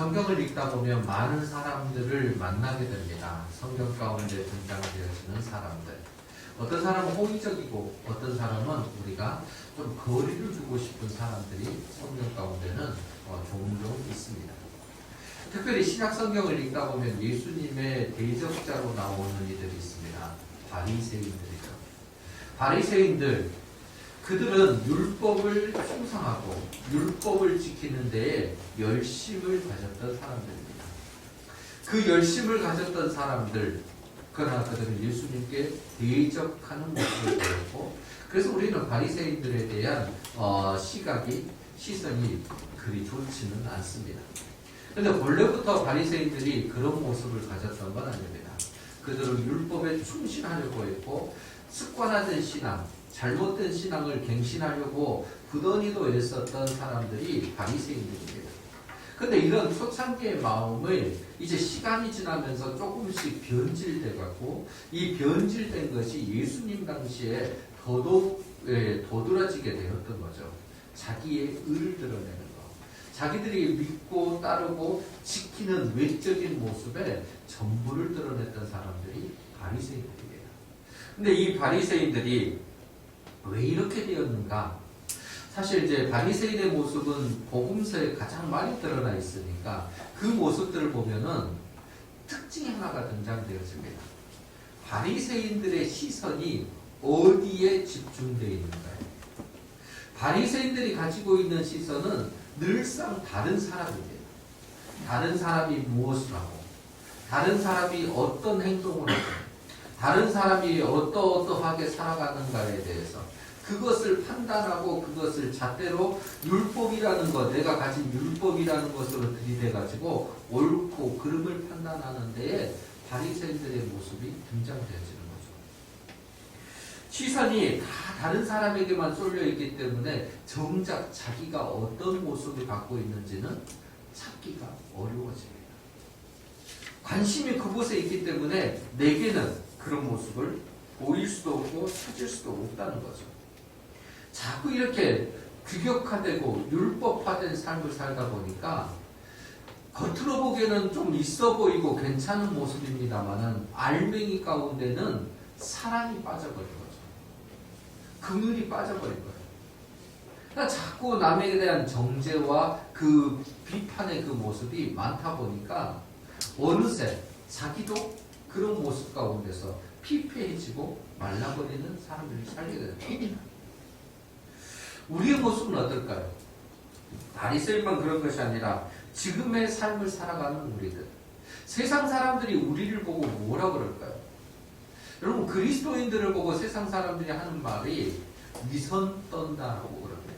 성경을 읽다 보면 많은 사람들을 만나게 됩니다. 성경 가운데 등장되어지는 사람들. 어떤 사람은 호의적이고 어떤 사람은 우리가 좀 거리를 두고 싶은 사람들이 성경 가운데는 종종 있습니다. 특별히 신약 성경을 읽다 보면 예수님의 대적자로 나오는 이들이 있습니다. 바리새인들이죠. 바리새인들, 그들은 율법을 충성하고 율법을 지키는 데에 열심을 가졌던 사람들입니다. 그 열심을 가졌던 사람들, 그러나 그들은 예수님께 대적하는 모습을 보였고, 그래서 우리는 바리새인들에 대한 시선이 그리 좋지는 않습니다. 그런데 본래부터 바리새인들이 그런 모습을 가졌던 건 아닙니다. 그들은 율법에 충실하려고 했고 습관화된 신앙, 잘못된 신앙을 갱신하려고 부단히도 애썼던 사람들이 바리새인들입니다. 그런데 이런 초창기의 마음을 이제 시간이 지나면서 조금씩 변질돼 갖고 이 변질된 것이 예수님 당시에 더더욱 도드라지게 되었던 거죠. 자기의 의를 드러내는 것, 자기들이 믿고 따르고 지키는 외적인 모습에 전부를 드러냈던 사람들이 바리새인들이에요. 근데 이 바리새인들이 왜 이렇게 되었는가? 사실 이제 바리새인의 모습은 복음서에 가장 많이 드러나 있으니까 그 모습들을 보면은 특징 하나가 등장되어집니다. 바리새인들의 시선이 어디에 집중되어 있는가요? 바리새인들이 가지고 있는 시선은 늘상 다른 사람입니다. 다른 사람이 무엇을 하고, 다른 사람이 어떤 행동을 하고, 다른 사람이 어떠하게 살아가는가에 대해서 그것을 판단하고 그것을 잣대로 율법이라는 것, 내가 가진 율법이라는 것으로 들이대가지고 옳고 그름을 판단하는 데에 바리새인들의 모습이 등장되어지는 거죠. 시선이 다 다른 사람에게만 쏠려있기 때문에 정작 자기가 어떤 모습을 갖고 있는지는 찾기가 어려워집니다. 관심이 그곳에 있기 때문에 내게는 그런 모습을 보일 수도 없고 찾을 수도 없다는 거죠. 자꾸 이렇게 규격화되고 율법화된 삶을 살다 보니까 겉으로 보기에는 좀 있어 보이고 괜찮은 모습입니다만은 알맹이 가운데는 사랑이 빠져버린 거죠. 긍휼이 빠져버린 거예요. 그러니까 자꾸 남에 대한 정죄와 그 비판의 그 모습이 많다 보니까 어느새 자기도 그런 모습 가운데서 피폐해지고 말라버리는 사람들이 살게 되는 겁니다. 우리의 모습은 어떨까요? 바리새인만 그런 것이 아니라 지금의 삶을 살아가는 우리들, 세상 사람들이 우리를 보고 뭐라 그럴까요? 여러분, 그리스도인들을 보고 세상 사람들이 하는 말이 위선 떤다라고 그럽니다.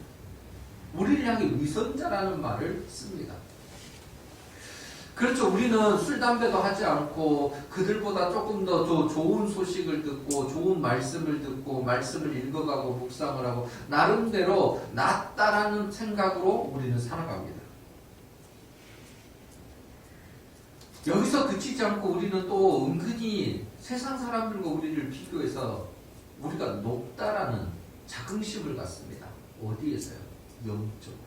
우리를 향해 위선자라는 말을 씁니다. 그렇죠. 우리는 술, 담배도 하지 않고 그들보다 조금 더 좋은 소식을 듣고 좋은 말씀을 듣고 말씀을 읽어가고 묵상을 하고 나름대로 낫다라는 생각으로 우리는 살아갑니다. 여기서 그치지 않고 우리는 또 은근히 세상 사람들과 우리를 비교해서 우리가 높다라는 자긍심을 갖습니다. 어디에서요? 영적으로.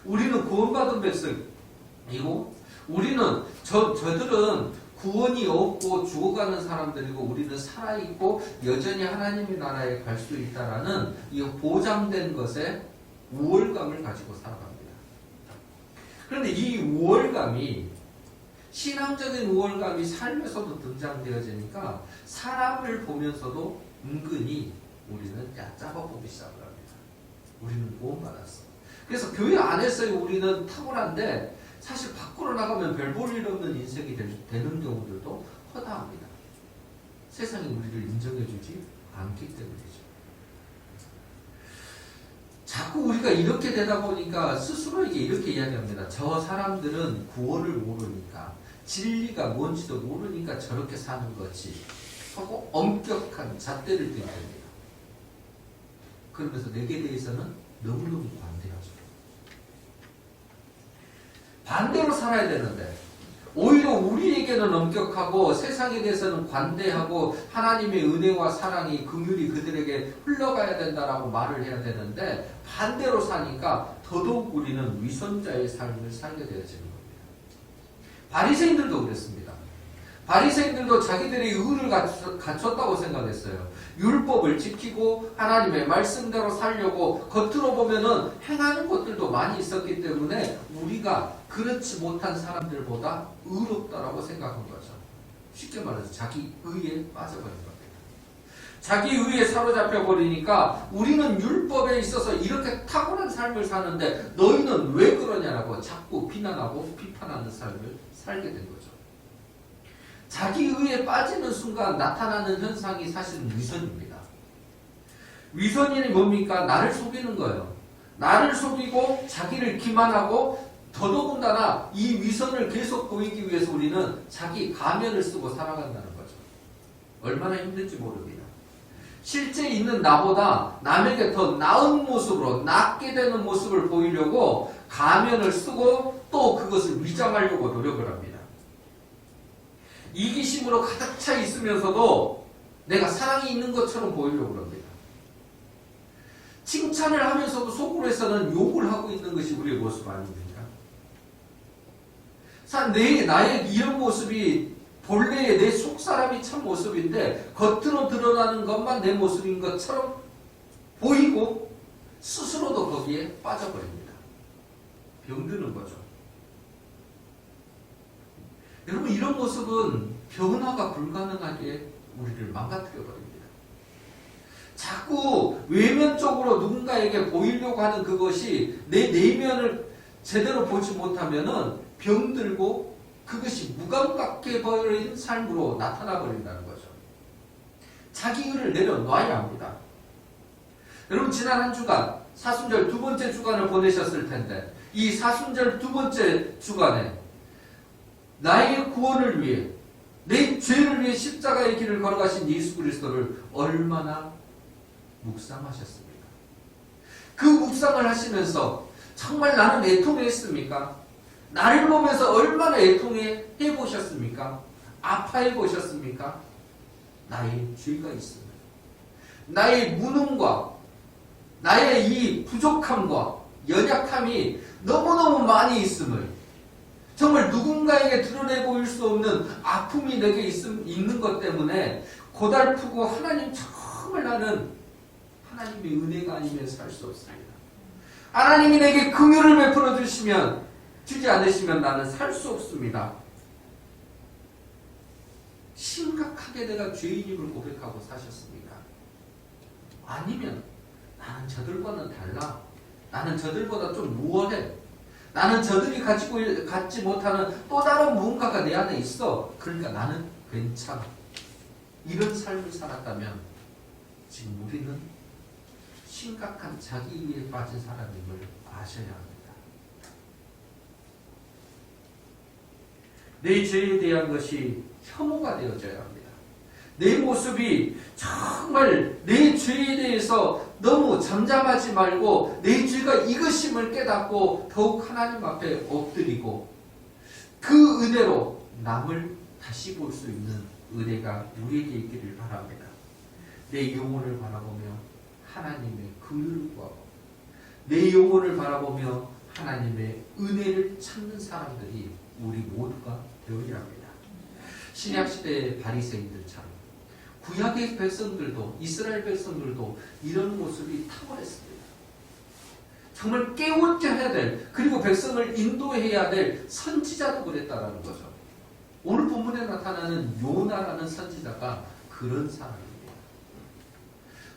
우리는 구원받은 백성이고 우리는 저들은 구원이 없고 죽어가는 사람들이고 우리는 살아있고 여전히 하나님의 나라에 갈 수 있다라는 이 보장된 것에 우월감을 가지고 살아갑니다. 그런데 이 우월감이 신앙적인 우월감이 삶에서도 등장되어지니까 사람을 보면서도 은근히 우리는 얕잡아 보기 시작을 합니다. 우리는 구원받았어. 그래서 교회 안에서의 우리는 탁월한데 사실 밖으로 나가면 별 볼 일 없는 인생이 되는 경우들도 허다합니다. 세상이 우리를 인정해주지 않기 때문이죠. 자꾸 우리가 이렇게 되다 보니까 스스로에게 이렇게 이야기합니다. 저 사람들은 구원을 모르니까 진리가 뭔지도 모르니까 저렇게 사는 거지 하고 엄격한 잣대를 들이댑니다. 그러면서 내게 대해서는 너무너무 관대하죠. 반대로 살아야 되는데 오히려 우리에게는 엄격하고 세상에 대해서는 관대하고 하나님의 은혜와 사랑이 긍휼이 그들에게 흘러가야 된다라고 말을 해야 되는데 반대로 사니까 더더욱 우리는 위선자의 삶을 살게 되어지는 겁니다. 바리새인들도 그랬습니다. 바리새인들도 자기들의 의를 갖췄다고 생각했어요. 율법을 지키고 하나님의 말씀대로 살려고 겉으로 보면은 행하는 것들도 많이 있었기 때문에 우리가 그렇지 못한 사람들보다 의롭다라고 생각한 거죠. 쉽게 말해서 자기 의에 빠져버린 겁니다. 자기 의에 사로잡혀 버리니까 우리는 율법에 있어서 이렇게 탁월한 삶을 사는데 너희는 왜 그러냐라고 자꾸 비난하고 비판하는 삶을 살게 된 거죠. 자기 의에 빠지는 순간 나타나는 현상이 사실은 위선입니다. 위선이 뭡니까? 나를 속이는 거예요. 나를 속이고 자기를 기만하고 더더군다나 이 위선을 계속 보이기 위해서 우리는 자기 가면을 쓰고 살아간다는 거죠. 얼마나 힘든지 모릅니다. 실제 있는 나보다 남에게 더 나은 모습으로 낫게 되는 모습을 보이려고 가면을 쓰고 또 그것을 위장하려고 노력을 합니다. 이기심으로 가득 차 있으면서도 내가 사랑이 있는 것처럼 보이려고 합니다. 칭찬을 하면서도 속으로서는 욕을 하고 있는 것이 우리의 모습 아닙니까? 나의 이런 모습이 본래의 내 속사람이 참 모습인데 겉으로 드러나는 것만 내 모습인 것처럼 보이고 스스로도 거기에 빠져버립니다. 병드는 거죠. 여러분, 이런 모습은 변화가 불가능하게 우리를 망가뜨려 버립니다. 자꾸 외면적으로 누군가에게 보이려고 하는 그것이 내 내면을 제대로 보지 못하면은 병들고 그것이 무감각해 버린 삶으로 나타나 버린다는 거죠. 자기 의를 내려놔야 합니다. 여러분, 지난 한 주간 사순절 두 번째 주간을 보내셨을 텐데 이 사순절 두 번째 주간에 나의 구원을 위해 내 죄를 위해 십자가의 길을 걸어가신 예수 그리스도를 얼마나 묵상하셨습니까? 그 묵상을 하시면서 정말 나는 애통했습니까? 나를 보면서 얼마나 애통해 보셨습니까? 아파해 보셨습니까? 나의 죄가 있으면 나의 무능과 나의 이 부족함과 연약함이 너무너무 많이 있음을 정말 누군가에게 드러내 보일 수 없는 아픔이 내게 있는 것 때문에 고달프고 하나님 정말 나는 하나님의 은혜가 아니면 살 수 없습니다. 하나님이 내게 긍휼을 베풀어 주지 않으시면 나는 살 수 없습니다. 심각하게 내가 죄인임을 고백하고 사셨습니까? 아니면 나는 저들과는 달라. 나는 저들보다 좀 무얼해. 나는 저들이 갖지 못하는 또 다른 무언가가 내 안에 있어. 그러니까 나는 괜찮아. 이런 삶을 살았다면 지금 우리는 심각한 자기의에 빠진 사람임을 아셔야 합니다. 내 죄에 대한 것이 혐오가 되어져야 합니다. 내 모습이 정말 내 죄에 대해서 너무 잠잠하지 말고 내 죄가 이것임을 깨닫고 더욱 하나님 앞에 엎드리고 그 은혜로 남을 다시 볼 수 있는 은혜가 우리에게 있기를 바랍니다. 내 영혼을 바라보며 하나님의 긍휼을 구하고 내 영혼을 바라보며 하나님의 은혜를 찾는 사람들이 우리 모두가 되어야 합니다. 신약시대의 바리새인들처럼 구약의 백성들도 이스라엘 백성들도 이런 모습이 탁월했습니다. 정말 깨우쳐 해야 될 그리고 백성을 인도해야 될 선지자도 그랬다라는 거죠. 오늘 본문에 나타나는 요나라는 선지자가 그런 사람입니다.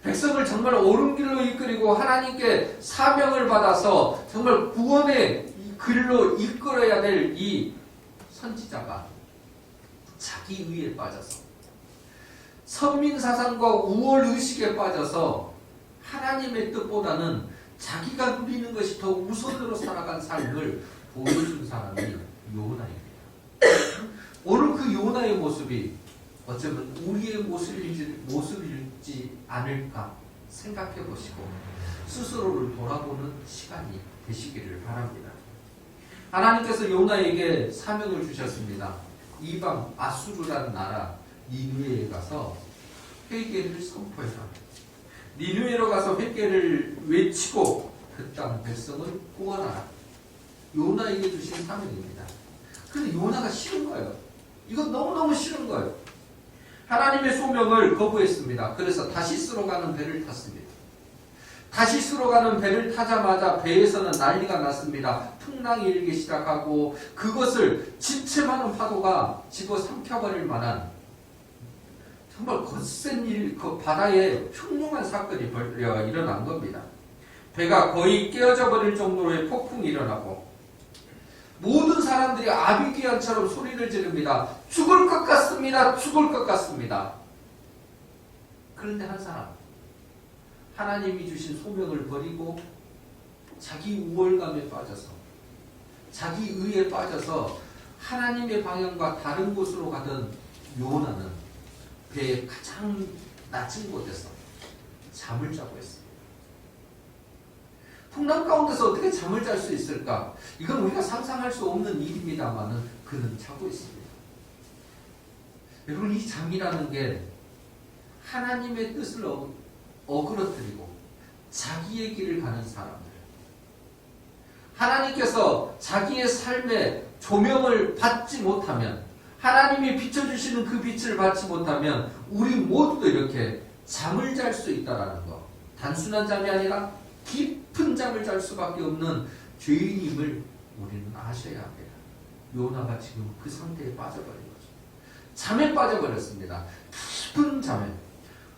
백성을 정말 옳은 길로 이끌고 하나님께 사명을 받아서 정말 구원의 길로 이끌어야 될 이 선지자가 자기 의에 빠져서 선민사상과 우월의식에 빠져서 하나님의 뜻보다는 자기가 누리는 것이 더 우선으로 살아간 삶을 보여준 사람이 요나입니다. 오늘 그 요나의 모습이 어쩌면 우리의 모습일지 않을까 생각해 보시고 스스로를 돌아보는 시간이 되시기를 바랍니다. 하나님께서 요나에게 사명을 주셨습니다. 이방 아수르라는 나라 니느웨에 가서 회개를 선포해라. 니느웨로 가서 회개를 외치고 그 땅 백성을 구원하라. 요나에게 주신 사명입니다. 근데 요나가 싫은 거예요. 이건 너무너무 싫은 거예요. 하나님의 소명을 거부했습니다. 그래서 다시스로 가는 배를 탔습니다. 다시스로 가는 배를 타자마자 배에서는 난리가 났습니다. 풍랑이 일기 시작하고 그것을 지체 많은 파도가 집어삼켜버릴 만한 정말 거센 일, 그 바다에 흉흉한 사건이 일어난 겁니다. 배가 거의 깨어져 버릴 정도의 폭풍이 일어나고 모든 사람들이 아비기환처럼 소리를 지릅니다. 죽을 것 같습니다. 죽을 것 같습니다. 그런데 한 사람, 하나님이 주신 소명을 버리고 자기 우월감에 빠져서 자기 의에 빠져서 하나님의 방향과 다른 곳으로 가던 요나는 배의 가장 낮은 곳에서 잠을 자고 있습니다. 풍랑 가운데서 어떻게 잠을 잘 수 있을까? 이건 우리가 상상할 수 없는 일입니다만은 그는 자고 있습니다. 여러분, 이 잠이라는 게 하나님의 뜻을 어그러뜨리고 자기의 길을 가는 사람들, 하나님께서 자기의 삶에 조명을 받지 못하면, 하나님이 비춰주시는 그 빛을 받지 못하면 우리 모두도 이렇게 잠을 잘 수 있다는 거, 단순한 잠이 아니라 깊은 잠을 잘 수밖에 없는 죄인임을 우리는 아셔야 합니다. 요나가 지금 그 상태에 빠져버린 거죠. 잠에 빠져버렸습니다. 깊은 잠에.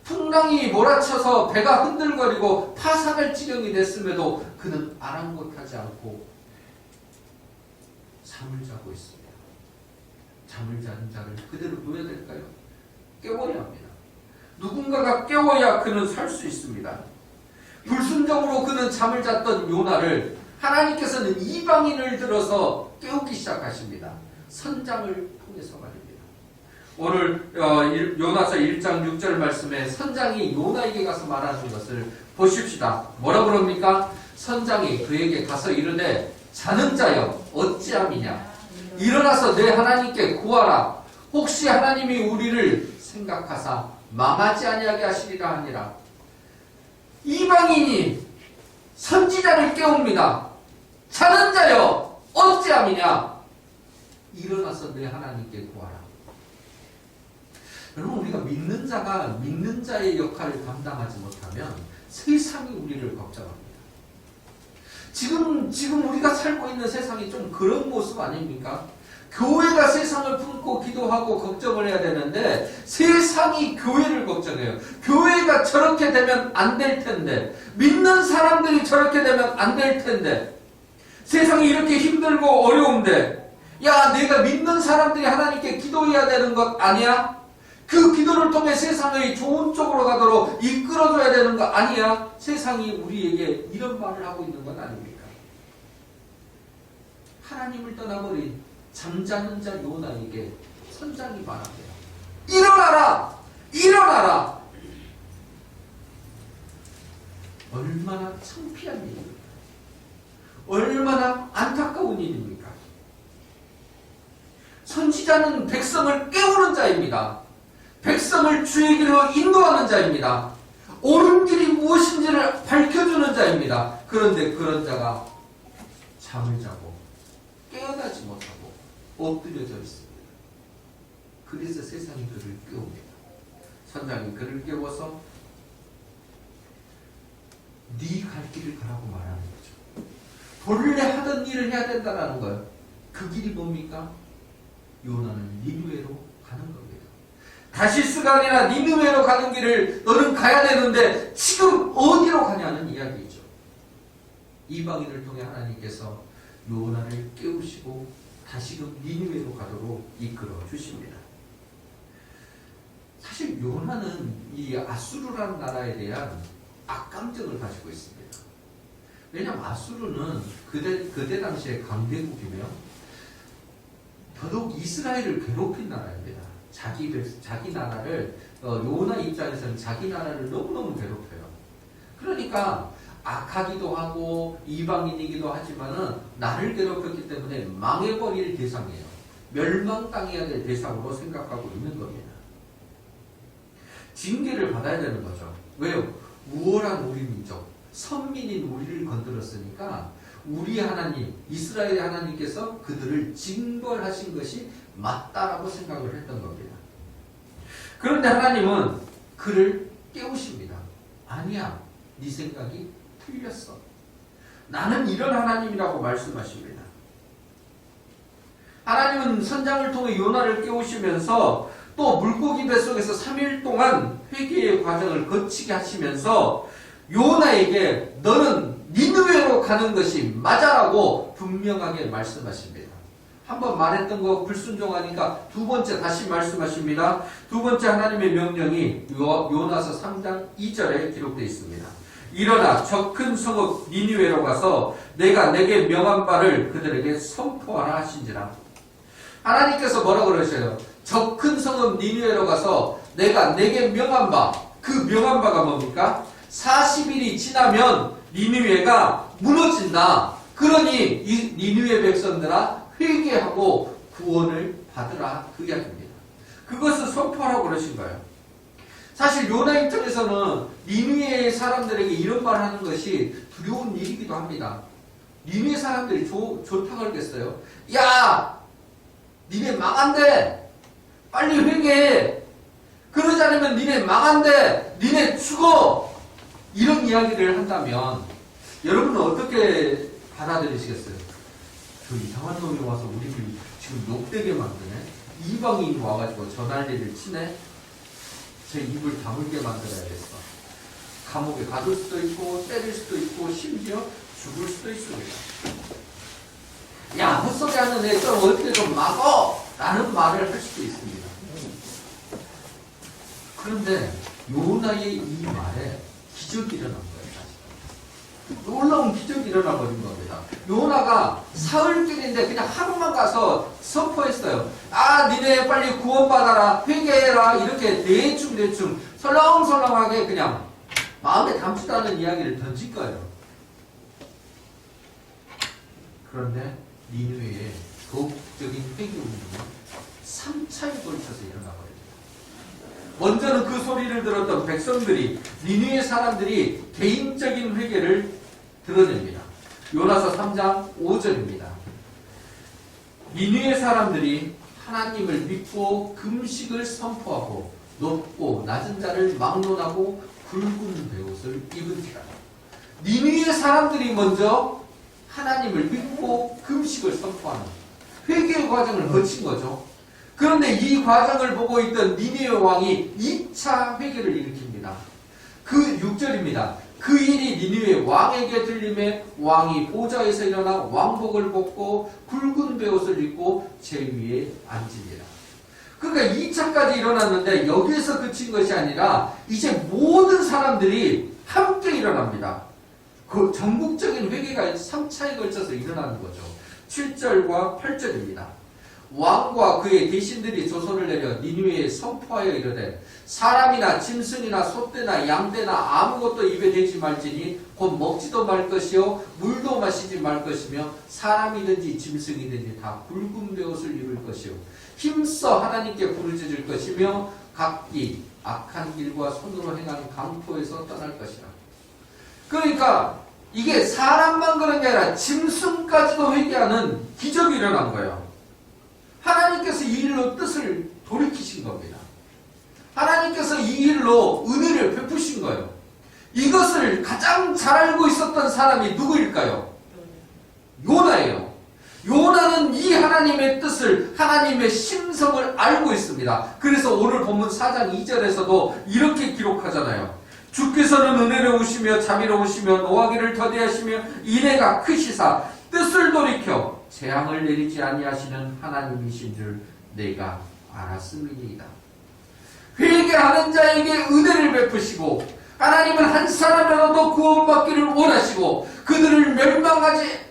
풍랑이 몰아쳐서 배가 흔들거리고 파산할 지경이 됐음에도 그는 아랑곳하지 않고 잠을 자고 있습니다. 잠을 자는 자를 그대로 둬야 될까요? 깨워야 합니다. 누군가가 깨워야 그는 살 수 있습니다. 불순종으로 그는 잠을 잤던 요나를 하나님께서는 이방인을 들어서 깨우기 시작하십니다. 선장을 통해서 말입니다. 오늘 요나서 1장 6절 말씀에 선장이 요나에게 가서 말하는 것을 보십시다. 뭐라 그럽니까? 선장이 그에게 가서 이르되 자는 자여 어찌함이냐, 일어나서 내 하나님께 구하라. 혹시 하나님이 우리를 생각하사 망하지 아니하게 하시리라 하니라. 이방인이 선지자를 깨웁니다. 자는 자여 어찌함이냐, 일어나서 내 하나님께 구하라. 여러분, 우리가 믿는 자가 믿는 자의 역할을 감당하지 못하면 세상이 우리를 걱정합니다. 지금 우리가 살고 있는 세상이 좀 그런 모습 아닙니까? 교회가 세상을 품고 기도하고 걱정을 해야 되는데 세상이 교회를 걱정해요. 교회가 저렇게 되면 안 될 텐데, 믿는 사람들이 저렇게 되면 안 될 텐데, 세상이 이렇게 힘들고 어려운데, 야, 내가 믿는 사람들이 하나님께 기도해야 되는 것 아니야? 그 기도를 통해 세상의 좋은 쪽으로 가도록 이끌어줘야 되는 거 아니야? 세상이 우리에게 이런 말을 하고 있는 건 아닙니까? 하나님을 떠나버린 잠자는 자 요나에게 선장이 말합니다. 일어나라! 일어나라! 얼마나 창피한 일입니까? 얼마나 안타까운 일입니까? 선지자는 백성을 깨우는 자입니다. 백성을 주의 길로 인도하는 자입니다. 옳은 길이 무엇인지를 밝혀주는 자입니다. 그런데 그런 자가 잠을 자고 깨어나지 못하고 엎드려져 있습니다. 그래서 세상이 그를 깨웁니다. 선장이 그를 깨워서 네 갈 길을 가라고 말하는 거죠. 본래 하던 일을 해야 된다는 거예요. 그 길이 뭡니까? 요나는 니느웨로 가는 겁니다. 다시스가 아니라 니느웨로 가는 길을 너는 가야 되는데 지금 어디로 가냐는 이야기죠. 이방인을 통해 하나님께서 요나를 깨우시고 다시금 니느웨로 가도록 이끌어 주십니다. 사실 요나는 이 아수르라는 나라에 대한 악감정을 가지고 있습니다. 왜냐하면 아수르는 그때 당시에 강대국이며 더더욱 이스라엘을 괴롭힌 나라입니다. 자기 나라를, 요나 입장에서는 자기 나라를 너무너무 괴롭혀요. 그러니까 악하기도 하고 이방인이기도 하지만은 나를 괴롭혔기 때문에 망해버릴 대상이에요. 멸망당해야 될 대상으로 생각하고 있는 겁니다. 징계를 받아야 되는 거죠. 왜요? 우월한 우리 민족, 선민인 우리를 건드렸으니까 우리 하나님, 이스라엘의 하나님께서 그들을 징벌하신 것이 맞다라고 생각을 했던 겁니다. 그런데 하나님은 그를 깨우십니다. 아니야, 네 생각이 틀렸어. 나는 이런 하나님이라고 말씀하십니다. 하나님은 선장을 통해 요나를 깨우시면서 또 물고기 뱃속에서 3일 동안 회개의 과정을 거치게 하시면서 요나에게 너는 니느웨로 가는 것이 맞아라고 분명하게 말씀하십니다. 한번 말했던 거 불순종하니까 두 번째 다시 말씀하십니다. 두 번째 하나님의 명령이 요나서 3장 2절에 기록되어 있습니다. 일어나 저 큰 성읍 니느웨로 가서 내가 내게 명한 바를 그들에게 선포하라 하신지라. 하나님께서 뭐라고 그러셔요? 저 큰 성읍 니느웨로 가서 내가 내게 명한 바, 그 명한 바가 뭡니까? 40일이 지나면 니느웨가 무너진다. 그러니 이 니느웨 백성들아 회개하고 구원을 받으라, 그 이야기입니다. 그것을 선포하라고 그러신 거예요. 사실 요나 입장에서는 니느웨 사람들에게 이런 말 하는 것이 두려운 일이기도 합니다. 니느웨 사람들이 좋다고 그러겠어요? 야! 니네 망한대! 빨리 회개해! 그러지 않으면 니네 망한대! 니네 죽어! 이런 이야기를 한다면 여러분은 어떻게 받아들이시겠어요? 저 이상한 놈이 와서 우리를 지금 욕되게 만드네? 이방인이 와가지고 저 난리를 치네? 제 입을 다물게 만들어야겠어. 감옥에 가둘 수도 있고 때릴 수도 있고 심지어 죽을 수도 있습니다. 야, 헛소리 하는 애 좀 어떻게 좀 막어! 라는 말을 할 수도 있습니다. 그런데 요나의 이 말에 기적이 일어난 거예요. 사실. 놀라운 기적이 일어나 버린 겁니다. 요나가 사흘길인데 그냥 하루만 가서 선포했어요. 아, 니네 빨리 구원받아라, 회개해라, 이렇게 대충 설렁설렁하게 그냥 마음에 담지도 않은 이야기를 던진 거예요. 그런데 니느웨의 도덕적인 회개 운동은 3차에 걸쳐서 일어나 버립니다. 먼저는 그 소리를 들었던 백성들이, 니느웨 사람들이 개인적인 회개를 드러냅니다. 요나서 3장 5절입니다. 니느웨 사람들이 하나님을 믿고 금식을 선포하고 높고 낮은 자를 막론하고 굵은 베옷을 입은지라. 니느웨 사람들이 먼저 하나님을 믿고 금식을 선포하는 회개의 과정을 거친 거죠. 그런데 이 과정을 보고 있던 니느웨 왕이 2차 회개를 일으킵니다. 그 6절입니다. 그 일이 니느웨 왕에게 들림에 왕이 보좌에서 일어나 왕복을 벗고 굵은 베옷을 입고 제 위에 앉으니라. 그러니까 2차까지 일어났는데 여기에서 그친 것이 아니라 이제 모든 사람들이 함께 일어납니다. 그 전국적인 회개가 3차에 걸쳐서 일어나는 거죠. 7절과 8절입니다. 왕과 그의 대신들이 조서를 내려 니느웨에 선포하여 이르되 사람이나 짐승이나 소떼나 양떼나 아무것도 입에 대지 말지니 곧 먹지도 말 것이요 물도 마시지 말 것이며 사람이든지 짐승이든지 다 굵은 베옷을 입을 것이요 힘써 하나님께 부르짖을 것이며 각기 악한 길과 손으로 행하는 강포에서 떠날 것이라. 그러니까 이게 사람만 그런 게 아니라 짐승까지도 회개하는 기적이 일어난 거예요. 하나님께서 이 일로 뜻을 돌이키신 겁니다. 하나님께서 이 일로 은혜를 베푸신 거예요. 이것을 가장 잘 알고 있었던 사람이 누구일까요? 요나예요. 요나는 이 하나님의 뜻을, 하나님의 심성을 알고 있습니다. 그래서 오늘 본문 4장 2절에서도 이렇게 기록하잖아요. 주께서는 은혜로우시며 자비로우시며 노하기를 더디하시며 인애가 크시사 뜻을 돌이켜 재앙을 내리지 아니하시는 하나님이신 줄 내가 알았음이니이다. 회개하는 자에게 은혜를 베푸시고 하나님은 한 사람이라도 구원받기를 원하시고 그들을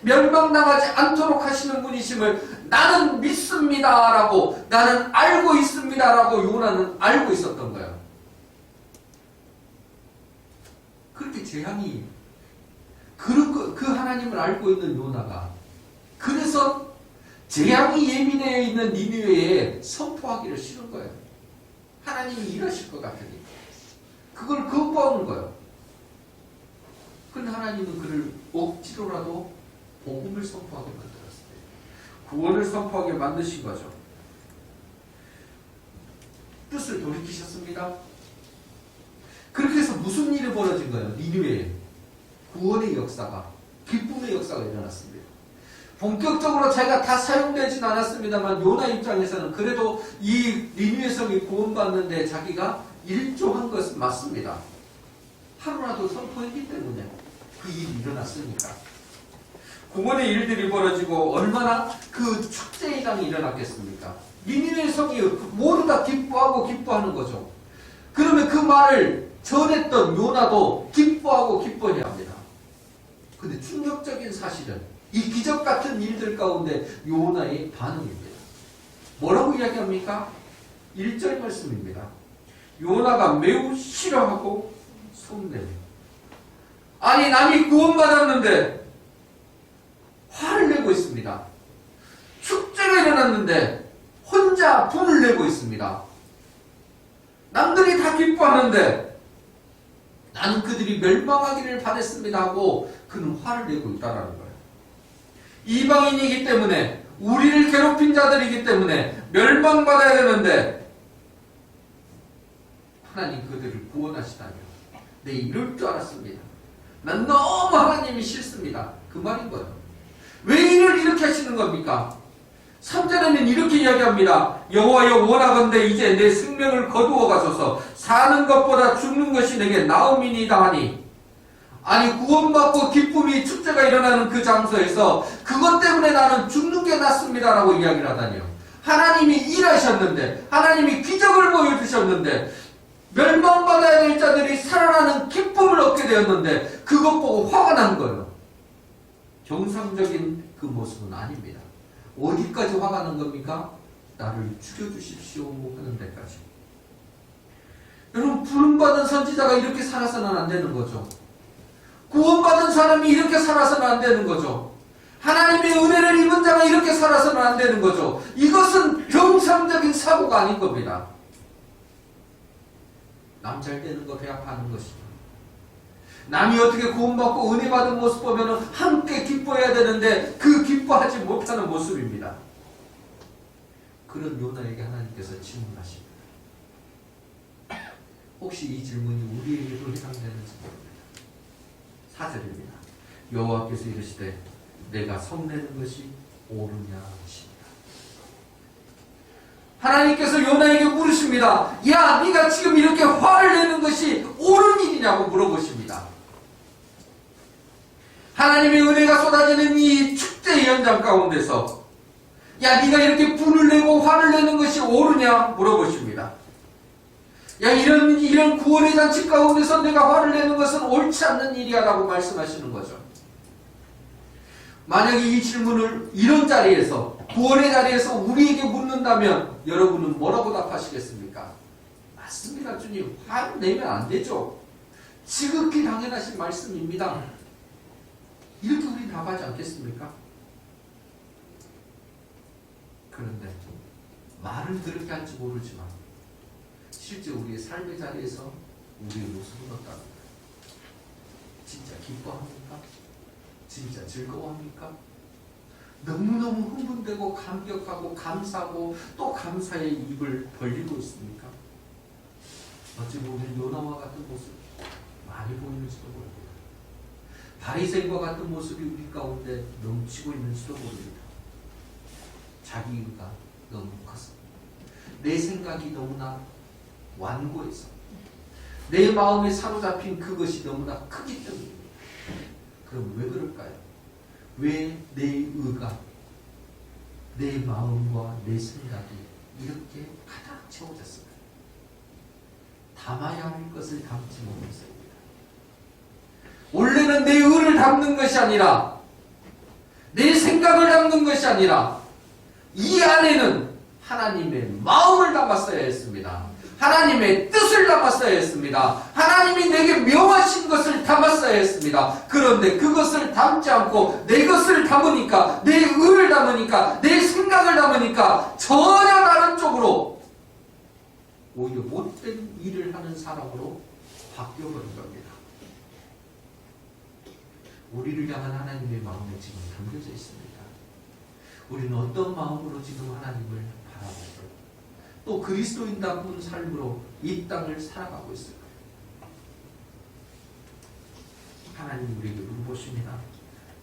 멸망당하지 않도록 하시는 분이심을 나는 믿습니다라고, 나는 알고 있습니다라고 요나는 알고 있었던 거예요. 그렇게 재앙이, 그 하나님을 알고 있는 요나가 그래서 재앙이 예민해 있는 니느웨에 선포하기를 싫은 거예요. 하나님이 일하실 것 같으니 그걸 거부하는 거예요. 그런데 하나님은 그를 억지로라도 복음을 선포하게 만들었습니다. 구원을 선포하게 만드신 거죠. 뜻을 돌이키셨습니다. 그렇게 해서 무슨 일이 벌어진 거예요? 니느웨에 구원의 역사가, 기쁨의 역사가 일어났습니다. 본격적으로 자기가 다 사용되진 않았습니다만 요나 입장에서는 그래도 이 니느웨 성이 구원받는데 자기가 일조한 것은 맞습니다. 하루라도 선포했기 때문에 그 일이 일어났으니까. 구원의 일들이 벌어지고 얼마나 그 축제의장이 일어났겠습니까? 니느웨 성이 모두 다 기뻐하고 기뻐하는 거죠. 그러면 그 말을 전했던 요나도 기뻐하고 기뻐해야 합니다. 근데 충격적인 사실은 이 기적 같은 일들 가운데 요나의 반응입니다. 뭐라고 이야기합니까? 1절 말씀입니다. 요나가 매우 싫어하고 속내요. 아니 남이 구원받았는데 화를 내고 있습니다. 축제가 일어났는데 혼자 분을 내고 있습니다. 남들이 다 기뻐하는데 나는 그들이 멸망하기를 바랬습니다 하고 그는 화를 내고 있다는 거예요. 이방인이기 때문에, 우리를 괴롭힌 자들이기 때문에 멸망받아야 되는데 하나님 그들을 구원하시다니 내 이럴 줄 알았습니다. 난 너무 하나님이 싫습니다. 그 말인 거예요. 왜 일을 이렇게 하시는 겁니까? 3절에는 이렇게 이야기합니다. 여호와여 원하건대 이제 내 생명을 거두어 가소서. 사는 것보다 죽는 것이 내게 나음이니이다 하니. 아니 구원받고 기쁨이 축제가 일어나는 그 장소에서 그것 때문에 나는 죽는 게 낫습니다 라고 이야기를 하다니요. 하나님이 일하셨는데, 하나님이 기적을 보여주셨는데, 멸망받아야 될 자들이 살아나는 기쁨을 얻게 되었는데 그것 보고 화가 난 거예요. 정상적인 그 모습은 아닙니다. 어디까지 화가 난 겁니까? 나를 죽여주십시오 하는 데까지. 여러분, 부름받은 선지자가 이렇게 살아서는 안 되는 거죠. 구원받은 사람이 이렇게 살아서는 안 되는 거죠. 하나님의 은혜를 입은 자가 이렇게 살아서는 안 되는 거죠. 이것은 정상적인 사고가 아닌 겁니다. 남 잘 되는 거 배합하는 것이죠. 남이 어떻게 구원받고 은혜 받은 모습 보면 함께 기뻐해야 되는데 그 기뻐하지 못하는 모습입니다. 그런 요나에게 하나님께서 질문하십니다. 혹시 이 질문이 우리에게도 해당되는지 모릅니다. 4절입니다. 여호와께서 이르시되 내가 성내는 것이 옳으냐 하십니다. 하나님께서 요나에게 물으십니다. 야, 네가 지금 이렇게 화를 내는 것이 옳은 일이냐고 물어보십니다. 하나님의 은혜가 쏟아지는 이 축제의 현장 가운데서 야, 네가 이렇게 분을 내고 화를 내는 것이 옳으냐 물어보십니다. 야, 이런 구원의 잔치 가운데서 내가 화를 내는 것은 옳지 않는 일이야 라고 말씀하시는 거죠. 만약에 이 질문을 이런 자리에서, 구원의 자리에서 우리에게 묻는다면 여러분은 뭐라고 답하시겠습니까? 맞습니다, 주님. 화를 내면 안 되죠. 지극히 당연하신 말씀입니다. 이렇게 우리 답하지 않겠습니까? 그런데 말은 그렇게 할지 모르지만 실제 우리의 삶의 자리에서 우리의 모습은 어떻습니까? 진짜 기뻐합니까? 진짜 즐거워합니까? 너무너무 흥분되고 감격하고 감사하고 또 감사의 입을 벌리고 있습니까? 어찌 보면 요나와 같은 모습 많이 보이는지도 모릅니다. 바리새인과 같은 모습이 우리 가운데 넘치고 있는지도 모릅니다. 자기 의가 너무 컸습니다. 내 생각이 너무나 완고해서 내 마음에 사로잡힌 그것이 너무나 크기 때문입니다. 그럼 왜 그럴까요? 왜 내 의가, 내 마음과 내 생각이 이렇게 가득 채워졌을까요? 담아야 할 것을 담지 못했습니다. 원래는 내 의를 담는 것이 아니라, 내 생각을 담는 것이 아니라 이 안에는 하나님의 마음을 담았어야 했습니다. 하나님의 뜻을 담았어야 했습니다. 하나님이 내게 명하신 것을 담았어야 했습니다. 그런데 그것을 담지 않고 내 것을 담으니까, 내 의를 담으니까, 내 생각을 담으니까 전혀 다른 쪽으로 오히려 못된 일을 하는 사람으로 바뀌어버린 겁니다. 우리를 향한 하나님의 마음에 지금 담겨져 있습니다. 우리는 어떤 마음으로 지금 하나님을 바라보고 또 그리스도인다운 삶으로 이 땅을 살아가고 있을까요? 하나님 우리에게 물어보십니다.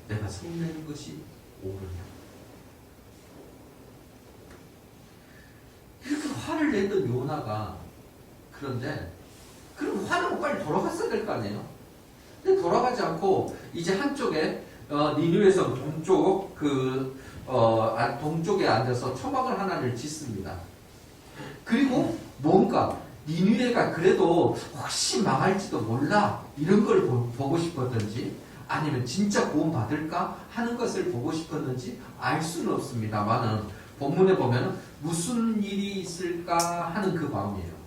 내가 성내는 것이 옳으냐? 이렇게 화를 냈던 요나가, 그런데 그럼 화는 빨리 돌아갔어야 될 거 아니에요? 근데 돌아가지 않고 이제 한쪽에 니느웨성 동쪽 동쪽에 앉아서 초막을 하나를 짓습니다. 그리고 뭔가 니느웨가 그래도 혹시 망할지도 몰라 이런 걸 보고 싶었던지 아니면 진짜 구원 받을까 하는 것을 보고 싶었는지 알 수는 없습니다만은 본문에 보면 무슨 일이 있을까 하는 그 마음이에요.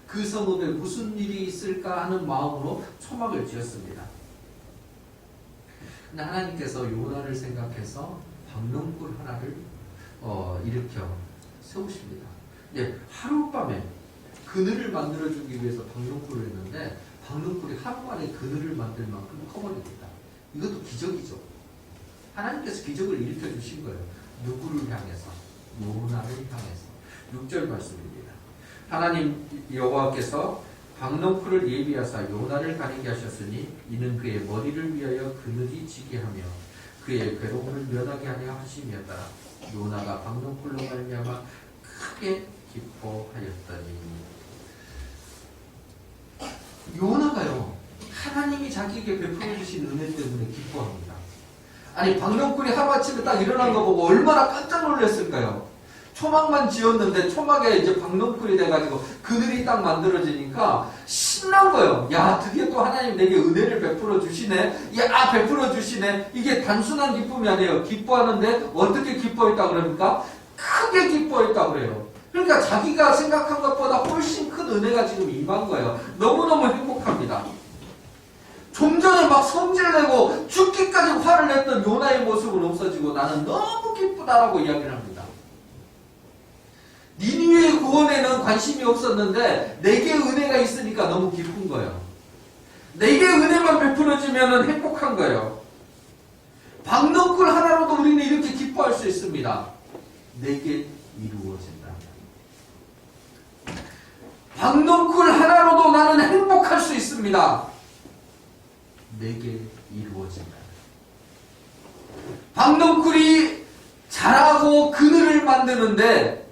그 성읍에 무슨 일이 있을까 하는 마음으로 초막을 지었습니다. 근데 하나님께서 요나를 생각해서 박농굴 하나를 일으켜 세우십니다. 하룻밤에 그늘을 만들어주기 위해서 박농굴을 했는데 박농굴이 하루 만에 그늘을 만들 만큼 커버립니다. 이것도 기적이죠. 하나님께서 기적을 일으켜 주신 거예요. 누구를 향해서? 요나를 향해서. 6절 말씀입니다. 하나님 여호와께서 박농쿨을 예비하사 요나를 가리게 하셨으니 이는 그의 머리를 위하여 그늘이 지게 하며 그의 괴로움을 면하게 하려 하심이었다. 요나가 박농쿨로 말미암아 크게 기뻐하였더니. 요나가요, 하나님이 자기에게 베풀어 주신 은혜 때문에 기뻐합니다. 아니, 박농쿨이 하루아침에 딱 일어난 거 보고 얼마나 깜짝 놀랐을까요? 초막만 지었는데 초막에 이제 박농쿨이 돼가지고 그늘이 딱 만들어지니까 신난 거예요. 야, 드디어 또 하나님 내게 은혜를 베풀어 주시네. 야, 베풀어 주시네. 이게 단순한 기쁨이 아니에요. 기뻐하는데 어떻게 기뻐했다 그러니까? 크게 기뻐했다 그래요. 그러니까 자기가 생각한 것보다 훨씬 큰 은혜가 지금 임한 거예요. 너무너무 행복합니다. 좀 전에 막 성질내고 죽기까지 화를 냈던 요나의 모습은 없어지고 나는 너무 기쁘다라고 이야기를 합니다. 니느웨의 구원에는 관심이 없었는데 내게 은혜가 있으니까 너무 기쁜 거예요. 내게 은혜만 베풀어지면 행복한 거예요. 박농쿨 하나로도 우리는 이렇게 기뻐할 수 있습니다. 내게 이루어진다. 박농쿨 하나로도 나는 행복할 수 있습니다. 내게 이루어진다. 박농쿨이 잘하고 그늘을 만드는데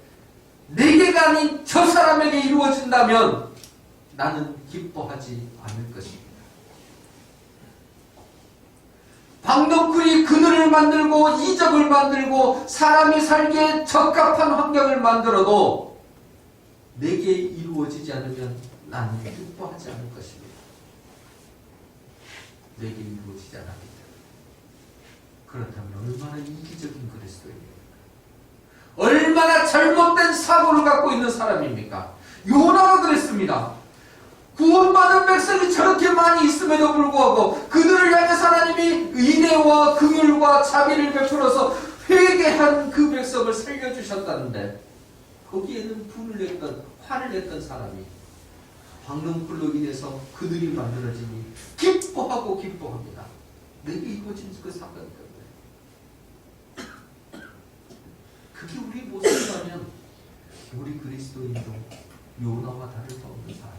내게가 아닌 저 사람에게 이루어진다면 나는 기뻐하지 않을 것입니다. 박농쿨이 그늘을 만들고 이적을 만들고 사람이 살기에 적합한 환경을 만들어도 내게 이루어지지 않으면 나는 기뻐하지 않을 것입니다. 내게 이루어지지 않았기 때문에. 그렇다면 얼마나 이기적인 그리스도입니까? 얼마나 잘못된 사고를 갖고 있는 사람입니까? 요나가 그랬습니다. 구원받은 백성이 저렇게 많이 있음에도 불구하고 그들을 향해서 하나님이 인애와 긍휼과 자비를 베풀어서 회개한 그 백성을 살려주셨다는데 거기에는 분을 냈던, 화를 냈던 사람이 박농쿨로 인해서 그들이 만들어지니 기뻐하고 기뻐합니다. 내게 이루어진 그 사건 때문에. 그게 우리 모습이라면 우리 그리스도인도 요나와 다를 바 없는 사람입니다.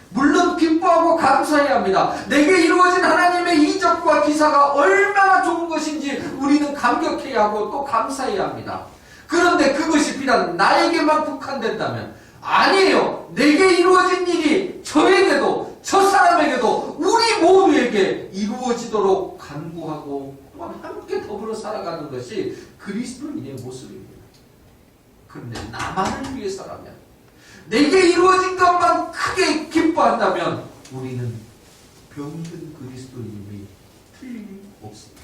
물론 기뻐하고 감사해야 합니다. 내게 이루어진 하나님의 이적과 기사가 얼마나 좋은 것인지 우리는 감격해야 하고 또 감사해야 합니다. 그런데 그것이 비단 나에게만 국한된다면 아니에요. 내게 이루어진 일이 저에게도 저 사람에게도 우리 모두에게 이루어지도록 간구하고 또한 함께 더불어 살아가는 것이 그리스도인의 모습입니다. 그런데 나만을 위해서라면 내게 이루어진 것만 크게 기뻐한다면 우리는 병든 그리스도인이 틀림없습니다.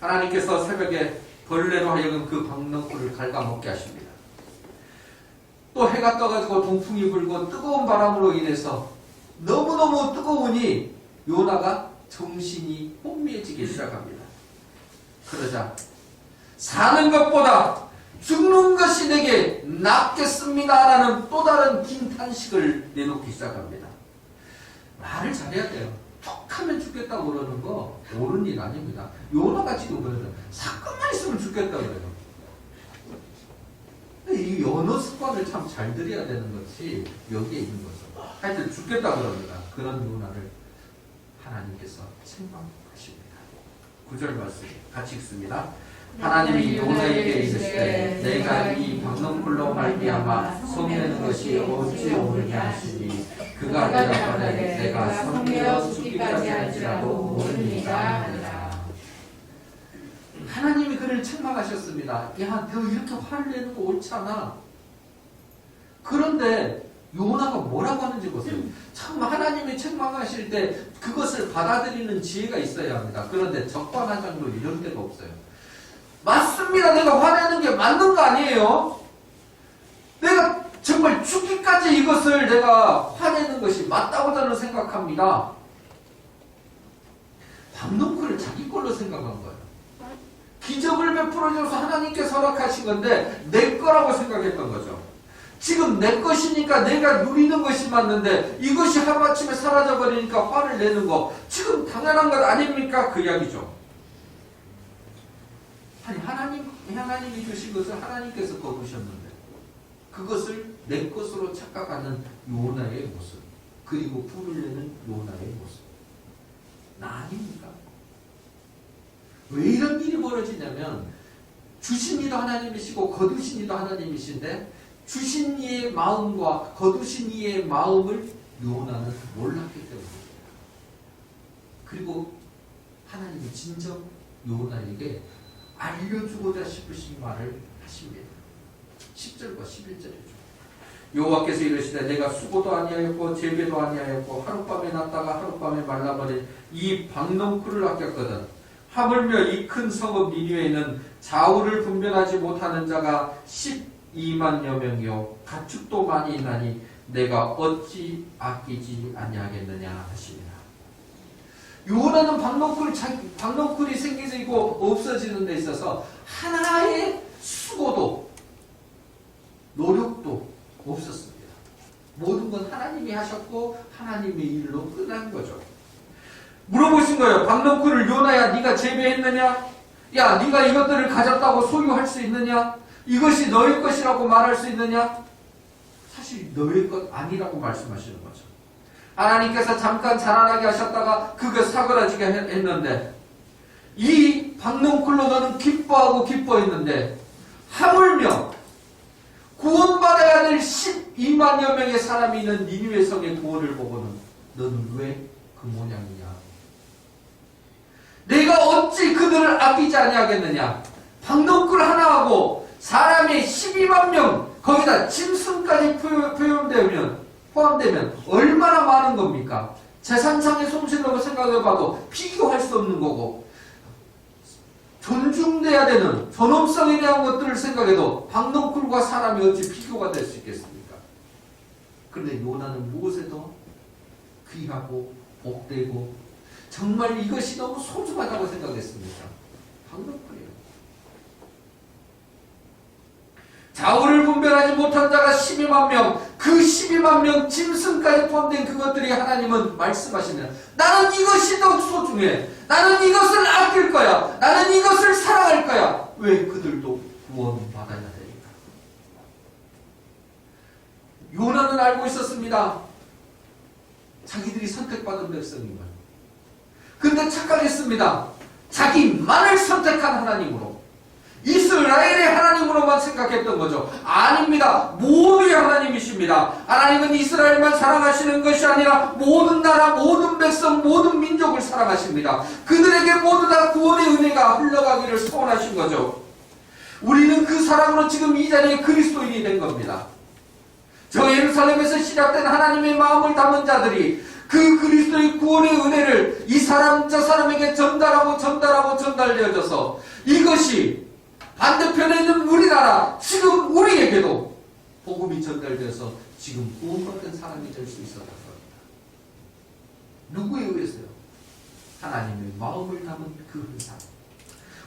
하나님께서 새벽에 벌레로 하여금 그 박농쿨을 갉아먹게 하십니다. 또 해가 떠가지고 동풍이 불고 뜨거운 바람으로 인해서 너무너무 뜨거우니 요나가 정신이 혼미해지기 시작합니다. 그러자 사는 것보다 죽는 것이 내게 낫겠습니다라는 또 다른 긴 탄식을 내놓기 시작합니다. 말을 잘해야 돼요. 툭 하면 죽겠다고 그러는 거 옳은 일 아닙니다. 요나가 지금 그러죠. 사건만 있으면 죽겠다 그래요. 이 언어 습관을 참 잘 들여야 되는 것이 여기에 있는 거죠. 하여튼 죽겠다 그럽니다. 그런 요나를 하나님께서 책망하십니다. 9절 말씀 같이 읽습니다. 하나님이 요나에게 이르시되 내가 이 박넝쿨로 말미암아 성내는 것이 어찌 오느냐 하시니 그가 대답하되 내가 성내어 죽기까지 할지라도 모르니라 하니라. 하나님이 그를 책망하셨습니다. 야, 너 이렇게 화를 내는 거 옳지 않아. 그런데 요나가 뭐라고 하는지 보세요. 참 하나님이 책망하실 때 그것을 받아들이는 지혜가 있어야 합니다. 그런데 적반하장로 이런 데가 없어요. 맞습니다. 내가 화내는 게 맞는 거 아니에요? 내가 정말 죽기까지 이것을 내가 화내는 것이 맞다고 저는 생각합니다. 박넝쿨을 자기 걸로 생각한 거예요. 기적을 베풀어줘서 하나님께서 허락하신 건데 내 거라고 생각했던 거죠. 지금 내 것이니까 내가 누리는 것이 맞는데 이것이 하루아침에 사라져버리니까 화를 내는 거 지금 당연한 것 아닙니까? 그 이야기죠. 아니 하나님이 주신 것을 하나님께서 거두셨는데 그것을 내 것으로 착각하는 요나의 모습, 그리고 불을 내는 요나의 모습, 나 아닙니까? 왜 이런 일이 벌어지냐면 주신 이도 하나님이시고 거두신 이도 하나님이신데 주신 이의 마음과 거두신 이의 마음을 요나는 몰랐기 때문입니다. 그리고 하나님이 진정 요나에게 알려주고자 싶으신 말을 하십니다. 10절과 11절이죠. 여호와께서 이르시되 내가 수고도 아니하였고 재배도 아니하였고 하룻밤에 났다가 하룻밤에 말라버린 이 박넝쿨을 아꼈거든. 하물며 이 큰 성읍 니느웨에는 좌우를 분별하지 못하는 자가 12만여 명이요 가축도 많이 있나니 내가 어찌 아끼지 아니하겠느냐 하시니라. 요나는 박넝쿨이 생기고 없어지는 데 있어서 하나의 수고도 노력도 없었습니다. 모든 건 하나님이 하셨고 하나님의 일로 끝난 거죠. 물어보신 거예요. 박넝쿨을 요나야 네가 재배했느냐? 야 네가 이것들을 가졌다고 소유할 수 있느냐? 이것이 너의 것이라고 말할 수 있느냐? 사실 너의 것 아니라고 말씀하시는 거죠. 하나님께서 잠깐 자라나게 하셨다가 그거 사그라지게 했는데 이 박넝쿨로 너는 기뻐하고 기뻐했는데 하물며 구원받아야 될 12만여 명의 사람이 있는 니느웨 성의 구원을 보고는 너는 왜 그 모양이냐? 내가 어찌 그들을 아끼지 아니하겠느냐? 박넝쿨 하나하고 사람이 12만 명 거기다 짐승까지 포함되면 얼마나 많은 겁니까? 재산상의 손실이라고 생각해봐도 비교할 수 없는 거고 존중돼야 되는 존엄성에 대한 것들을 생각해도 박넝쿨과 사람이 어찌 비교가 될 수 있겠습니까? 그런데 요나는 무엇에 더 귀하고 복되고 정말 이것이 너무 소중하다고 생각했습니까? 박넝쿨이에요. 좌우를 분별하지 못한 자가 12만 명, 그 12만 명 짐승까지 포함된 그것들이 하나님은 말씀하시면 나는 이것이 더 소중해. 나는 이것을 아낄 거야. 나는 이것을 사랑할 거야. 왜 그들도 구원받아야 되니까. 요나는 알고 있었습니다. 자기들이 선택받은 백성임을. 근데 착각했습니다. 자기만을 선택한 하나님으로. 이스라엘의 하나님으로만 생각했던 거죠. 아닙니다. 모두의 하나님이십니다. 하나님은 이스라엘만 사랑하시는 것이 아니라 모든 나라, 모든 백성, 모든 민족을 사랑하십니다. 그들에게 모두 다 구원의 은혜가 흘러가기를 소원하신 거죠. 우리는 그 사랑으로 지금 이 자리에 그리스도인이 된 겁니다. 저 예루살렘에서 시작된 하나님의 마음을 담은 자들이 그 그리스도의 구원의 은혜를 이 사람 저 사람에게 전달되어져서 이것이 반대편에 있는 우리나라 지금 우리에게도 복음이 전달돼서 지금 구원받은 사람이 될 수 있었던 겁니다. 누구에 의해서요? 하나님의 마음을 담은 그 은사.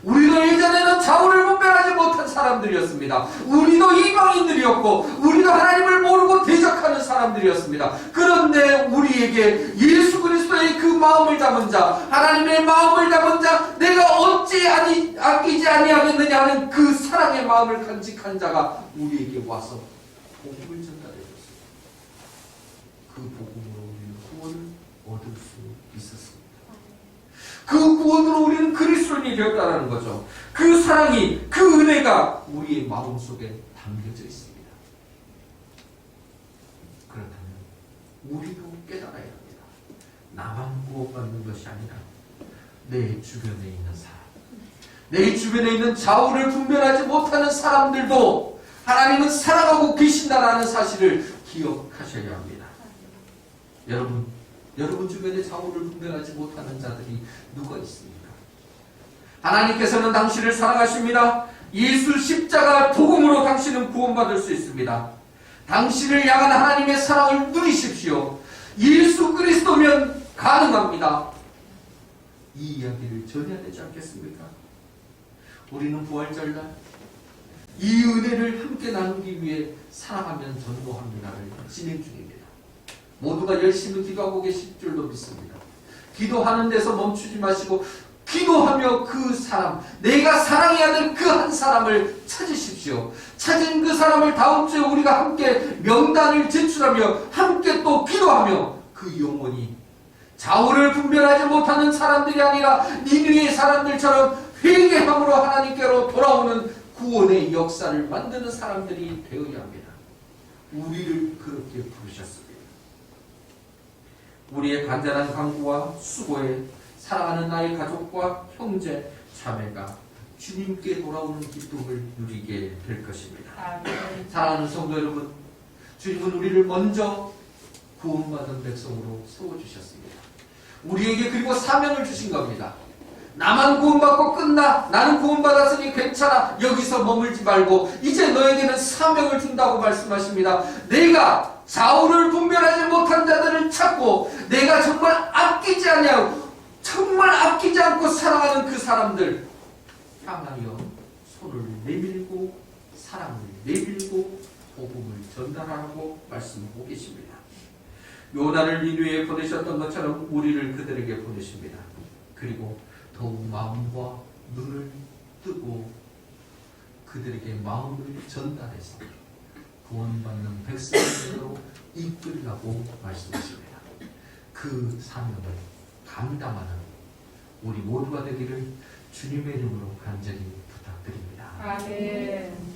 우리도 예전에는 자우를 분별하지 못한 사람들이었습니다. 우리도 이방인들이었고 우리도 하나님을 모르고 대적하는 사람들이었습니다. 그런데 우리에게 예수 그리스도의 그 마음을 잡은 자, 하나님의 마음을 잡은 자, 내가 어찌 아끼지 아니하겠느냐 하는 그 사랑의 마음을 간직한 자가 우리에게 와서 복음을 전달해 줬습니다. 그 복음으로 우리는 구원을 얻을 수 있었습니다. 그 구원으로 우리는 그리스도인이 되었다는 거죠. 그 사랑이, 그 은혜가 우리의 마음속에 담겨져 있습니다. 그렇다면 우리도 깨달아야 합니다. 나만 구원받는 것이 아니라 내 주변에 있는 사람, 내 주변에 있는 좌우를 분별하지 못하는 사람들도 하나님은 사랑하고 계신다라는 사실을 기억하셔야 합니다. 여러분 주변에 좌우를 분별하지 못하는 자들이 누가 있습니까? 하나님께서는 당신을 사랑하십니다. 예수 십자가 복음으로 당신은 구원받을 수 있습니다. 당신을 향한 하나님의 사랑을 누리십시오. 예수 그리스도면 가능합니다. 이 이야기를 전해야 되지 않겠습니까? 우리는 부활절날 이 은혜를 함께 나누기 위해 사랑하면 전도합니다를 진행 중입니다. 모두가 열심히 기도하고 계실 줄로 믿습니다. 기도하는 데서 멈추지 마시고 기도하며 그 사람, 내가 사랑해야 될 그 한 사람을 찾으십시오. 찾은 그 사람을 다음 주에 우리가 함께 명단을 제출하며 함께 또 기도하며 그 영혼이 좌우를 분별하지 못하는 사람들이 아니라 니느웨의 사람들처럼 회개함으로 하나님께로 돌아오는 구원의 역사를 만드는 사람들이 되어야 합니다. 우리를 그렇게 부르셨습니다. 우리의 간절한 간구와 수고에 사랑하는 나의 가족과 형제, 자매가 주님께 돌아오는 기쁨을 누리게 될 것입니다. 사랑하는 성도 여러분, 주님은 우리를 먼저 구원받은 백성으로 세워주셨습니다. 우리에게 그리고 사명을 주신 겁니다. 나만 구원받고 끝나, 나는 구원받았으니 괜찮아, 여기서 머물지 말고 이제 너에게는 사명을 준다고 말씀하십니다. 내가 좌우를 분별하지 못한 자들을 찾고 내가 정말 아끼지 않고 사랑하는 그 사람들 향하여 손을 내밀고 사랑을 내밀고 복음을 전달하라고 말씀하고 계십니다. 요나를 니느웨에 보내셨던 것처럼 우리를 그들에게 보내십니다. 그리고 더욱 마음과 눈을 뜨고 그들에게 마음을 전달해서 구원받는 백성으로 이끌라고 말씀하십니다. 그 사명을 감당하는 우리 모두가 되기를 주님의 이름으로 간절히 부탁드립니다. 아멘.